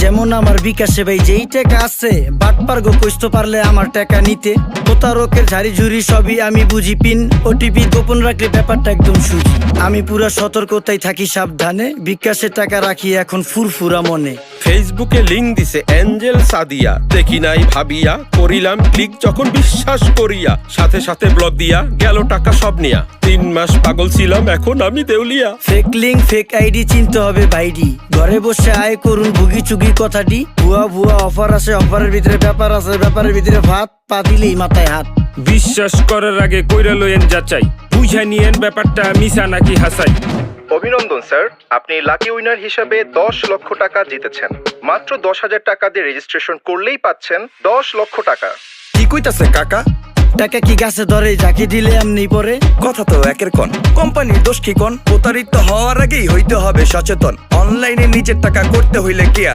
যেমন আমার বিকাশে ভাই যেই টাকা আছে বাটপার গো কইতে পারলে আমার টাকা নিতে। প্রতারকের ঝাড়ি ঝুড়ি সবই আমি বুঝি, পিন ওটিপি গোপন রাখলে ব্যাপারটা একদম সুজি। আমি পুরা সতর্কতায় থাকি সাবধানে, বিকাশে টাকা রাখি এখন ফুরফুরা মনে। ফেসবুকে লিংক দিছে এঞ্জেল সাদিয়া, দেখি নাই ভাবিয়া করিলাম ক্লিক যখন বিশ্বাস করিয়া, সাথে সাথে ব্লক দিয়া গেল টাকা সব নিয়া। 3 মাস পাগল ছিলাম এখন আমি দেউলিয়া। ফেক লিঙ্ক ফেক আইডি চিনতে হবে ভাইডি, ঘরে বসে আয় করুন ভুগি চুগি কথাটি। ভুয়া ভুয়া অফার আছে, অফারের ভিতরে ব্যাপার আছে, ব্যাপারের ভিতরে ভাত, পা দিলেই মাথায় হাত। বিশ্বাস করার আগে কইরা লইয়েন যাচাই, বুঝা নিয়েন ব্যাপারটা মিছা নাকি হাসাই। অভিনন্দন স্যার, আপনি লাকি উইনার হিসেবে 10 লক্ষ টাকা জিতেছেন। মাত্র 10,000 টাকা দিয়ে রেজিস্ট্রেশন করলেই পাচ্ছেন 10 লক্ষ টাকা। কি কইতাছে কাকা? টাকা কি গাছে ধরে, যাকে দিলে এমনি পরে? কথা তো একের কোন, কোম্পানির দোষ কি কোন? প্রতারিত হওয়ার আগেই হইতে হবে সচেতন, অনলাইনে নিজের টাকা করতে হইলে কি